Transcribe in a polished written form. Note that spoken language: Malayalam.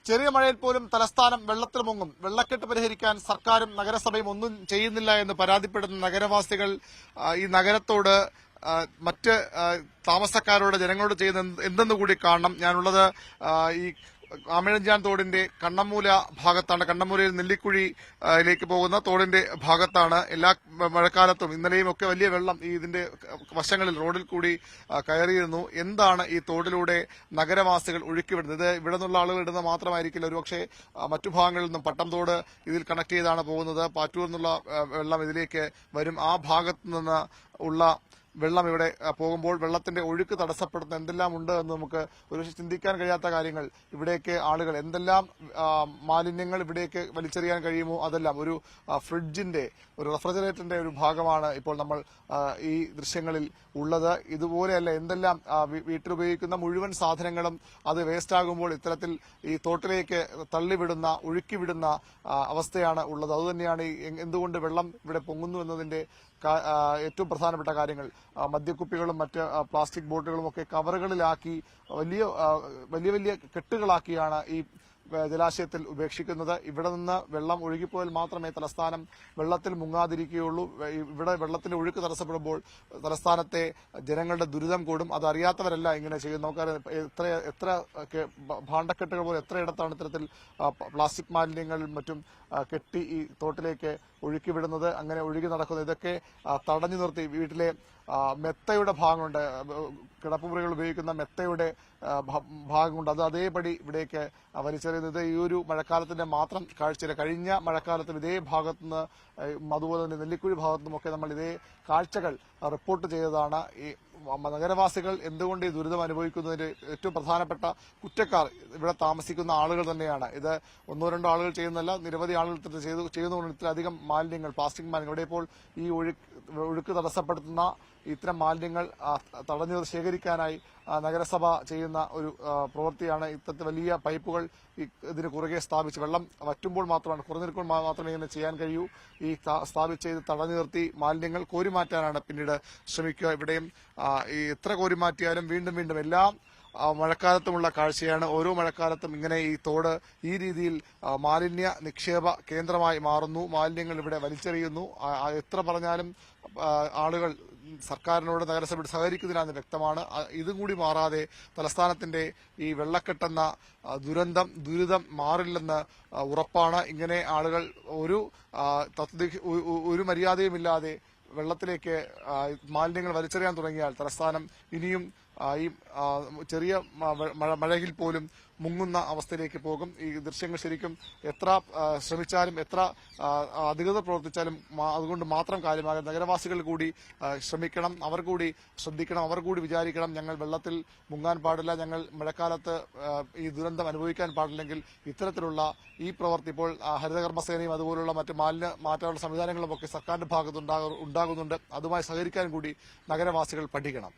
ചെറിയ മഴയിൽ പോലും തലസ്ഥാനം വെള്ളത്തിൽ മുങ്ങും. വെള്ളക്കെട്ട് പരിഹരിക്കാൻ സർക്കാരും നഗരസഭയും ഒന്നും ചെയ്യുന്നില്ല എന്ന് പരാതിപ്പെടുന്ന നഗരവാസികൾ ഈ നഗരത്തോട് മറ്റ് താമസക്കാരോട് ജനങ്ങളോട് ചെയ്യുന്ന എന്തെന്ന് കൂടി കാണണം. ഞാനുള്ളത് ഈ ആമിഴഞ്ചാൻ തോടിന്റെ കണ്ണമ്മൂല ഭാഗത്താണ്. കണ്ണമ്മൂലയിൽ നെല്ലിക്കുഴിയിലേക്ക് പോകുന്ന തോടിന്റെ ഭാഗത്താണ്. എല്ലാ മഴക്കാലത്തും ഇന്നലെയും ഒക്കെ വലിയ വെള്ളം ഇതിന്റെ വശങ്ങളിൽ റോഡിൽ കൂടി കയറിയിരുന്നു. എന്താണ് ഈ തോടിലൂടെ നഗരവാസികൾ ഒഴുക്കിവിടുന്നത്? ഇത് ഇവിടെ നിന്നുള്ള ആളുകൾ ഇടുന്നത് മാത്രമായിരിക്കില്ല, ഒരുപക്ഷെ മറ്റു ഭാഗങ്ങളിൽ നിന്നും പട്ടംതോട് ഇതിൽ കണക്ട് ചെയ്താണ് പോകുന്നത്. പാറ്റൂർ നിന്നുള്ള വെള്ളം ഇതിലേക്ക് വരും. ആ ഭാഗത്തു നിന്ന് ഉള്ള വെള്ളം ഇവിടെ പോകുമ്പോൾ വെള്ളത്തിന്റെ ഒഴുക്ക് തടസ്സപ്പെടുന്ന എന്തെല്ലാം ഉണ്ട് എന്ന് നമുക്ക് ഒരു ചിന്തിക്കാൻ കഴിയാത്ത കാര്യങ്ങൾ. ഇവിടേക്ക് ആളുകൾ എന്തെല്ലാം മാലിന്യങ്ങൾ ഇവിടേക്ക് വലിച്ചെറിയാൻ കഴിയുമോ അതെല്ലാം. ഒരു ഫ്രിഡ്ജിന്റെ, ഒരു റെഫ്രിജറേറ്ററിന്റെ ഒരു ഭാഗമാണ് ഇപ്പോൾ നമ്മൾ ഈ ദൃശ്യങ്ങളിൽ ഉള്ളത്. ഇതുപോലെയല്ല എന്തെല്ലാം വീട്ടിലുപയോഗിക്കുന്ന മുഴുവൻ സാധനങ്ങളും അത് വേസ്റ്റ് ആകുമ്പോൾ ഇത്തരത്തിൽ ഈ തോട്ടിലേക്ക് തള്ളിവിടുന്ന, ഒഴുക്കിവിടുന്ന അവസ്ഥയാണ് ഉള്ളത്. അതുതന്നെയാണ് എന്തുകൊണ്ട് വെള്ളം ഇവിടെ പൊങ്ങുന്നു എന്നതിന്റെ ഏറ്റവും പ്രധാനപ്പെട്ട കാര്യങ്ങൾ. മദ്യക്കുപ്പികളും മറ്റ് പ്ലാസ്റ്റിക് ബോട്ടുകളും ഒക്കെ കവറുകളിലാക്കി വലിയ വലിയ കെട്ടുകളാക്കിയാണ് ഈ ജലാശയത്തിൽ ഉപേക്ഷിക്കുന്നത്. ഇവിടെ നിന്ന് വെള്ളം ഒഴുകിപ്പോയാൽ മാത്രമേ തലസ്ഥാനം വെള്ളത്തിൽ മുങ്ങാതിരിക്കുകയുള്ളൂ. ഇവിടെ വെള്ളത്തിന്റെ ഒഴുക്ക് തടസ്സപ്പെടുമ്പോൾ തലസ്ഥാനത്തെ ജനങ്ങളുടെ ദുരിതം കൂടും. അതറിയാത്തവരല്ല ഇങ്ങനെ ചെയ്യുന്നത്. നമുക്കറിയാം എത്ര ഭാണ്ഡക്കെട്ടുകൾ പോലെ എത്രയിടത്താണ് ഇത്തരത്തിൽ പ്ലാസ്റ്റിക് മാലിന്യങ്ങളും മറ്റും കെട്ടി ഈ തോട്ടിലേക്ക് ഒഴുക്കിവിടുന്നത്, അങ്ങനെ ഒഴുകി നടക്കുന്നത്. ഇതൊക്കെ തടഞ്ഞു നിർത്തി വീട്ടിലെ മെത്തയുടെ ഭാഗമുണ്ട്, കിടപ്പുമുറികൾ ഉപയോഗിക്കുന്ന മെത്തയുടെ ഭാഗമുണ്ട്, അത് അതേപടി ഇവിടേക്ക് വലിച്ചെറിയുന്നത് ഈ ഒരു മഴക്കാലത്തിന്റെ മാത്രം കാഴ്ചയില്ല. കഴിഞ്ഞ മഴക്കാലത്തും ഇതേ ഭാഗത്തുനിന്ന്, അതുപോലെ തന്നെ നെല്ലിക്കുഴി ഭാഗത്തുനിന്നുമൊക്കെ നമ്മൾ ഇതേ കാഴ്ചകൾ റിപ്പോർട്ട് ചെയ്തതാണ്. ഈ നഗരവാസികൾ എന്തുകൊണ്ട് ഈ ദുരിതം അനുഭവിക്കുന്നതിന്റെ ഏറ്റവും പ്രധാനപ്പെട്ട കുറ്റക്കാർ ഇവിടെ താമസിക്കുന്ന ആളുകൾ തന്നെയാണ്. ഇത് ഒന്നോ രണ്ടോ ആളുകൾ ചെയ്യുന്നതല്ല, നിരവധി ആളുകൾ ചെയ്യുന്നതുകൊണ്ട് ഇത്രയധികം മാലിന്യങ്ങൾ, പ്ലാസ്റ്റിക് മാലിന്യങ്ങൾ ഇവിടെ ഇപ്പോൾ ഈ ഒഴുക്ക് തടസ്സപ്പെടുത്തുന്ന ഇത്തരം മാലിന്യങ്ങൾ തടഞ്ഞു ശേഖരിക്കാനായി നഗരസഭ ചെയ്യുന്ന ഒരു പ്രവൃത്തിയാണ്. ഇത്തരത്തിൽ വലിയ പൈപ്പുകൾ ഇതിന് കുറുകെ സ്ഥാപിച്ച് വെള്ളം വറ്റുമ്പോൾ മാത്രമാണ്, കുറഞ്ഞിരിക്കുമ്പോൾ മാത്രമേ ഇങ്ങനെ ചെയ്യാൻ കഴിയൂ. ഈ സ്ഥാപിച്ച് ഇത് തടഞ്ഞു നിർത്തി മാലിന്യങ്ങൾ കോരിമാറ്റാനാണ് പിന്നീട് ശ്രമിക്കുക. ഇവിടെയും ഈ എത്ര കോരിമാറ്റിയാലും വീണ്ടും വീണ്ടും എല്ലാം മഴക്കാലത്തുമുള്ള കാഴ്ചയാണ്. ഓരോ മഴക്കാലത്തും ഇങ്ങനെ ഈ തോട് ഈ രീതിയിൽ മാലിന്യ നിക്ഷേപ കേന്ദ്രമായി മാറുന്നു. മാലിന്യങ്ങൾ ഇവിടെ വലിച്ചെറിയുന്നു. എത്ര പറഞ്ഞാലും ആളുകൾ സർക്കാരിനോട് നഗരസഭയോട് സഹകരിക്കുന്നതിനാണ് വ്യക്തമാണ്. ഇതും കൂടി മാറാതെ തലസ്ഥാനത്തിന്റെ ഈ വെള്ളക്കെട്ടെന്ന ദുരിതം മാറില്ലെന്ന് ഉറപ്പാണ്. ഇങ്ങനെ ആളുകൾ ഒരു മര്യാദയുമില്ലാതെ വെള്ളത്തിലേക്ക് മാലിന്യങ്ങൾ വലിച്ചെറിയാൻ തുടങ്ങിയാൽ തലസ്ഥാനം ഇനിയും ഈ ചെറിയ മഴയിൽ പോലും മുങ്ങുന്ന അവസ്ഥയിലേക്ക് പോകും. ഈ ദൃശ്യങ്ങൾ ശരിക്കും എത്ര ശ്രമിച്ചാലും എത്ര അധികൃതർ പ്രവർത്തിച്ചാലും അതുകൊണ്ട് മാത്രം കാര്യമാകും. നഗരവാസികൾ കൂടി ശ്രമിക്കണം, അവർ കൂടി ശ്രദ്ധിക്കണം, അവർ കൂടി വിചാരിക്കണം, ഞങ്ങൾ വെള്ളത്തിൽ മുങ്ങാൻ പാടില്ല, ഞങ്ങൾ മഴക്കാലത്ത് ഈ ദുരന്തം അനുഭവിക്കാൻ പാടില്ലെങ്കിൽ ഇത്തരത്തിലുള്ള ഈ പ്രവൃത്തി ഇപ്പോൾ ഹരിതകർമ്മസേനയും അതുപോലുള്ള മറ്റ് മാലിന്യ മാറ്റാനുള്ള സംവിധാനങ്ങളുമൊക്കെ സർക്കാരിന്റെ ഭാഗത്ത് ഉണ്ടാകുന്നുണ്ട്. അതുമായി സഹകരിക്കാൻ കൂടി നഗരവാസികൾ പഠിക്കണം.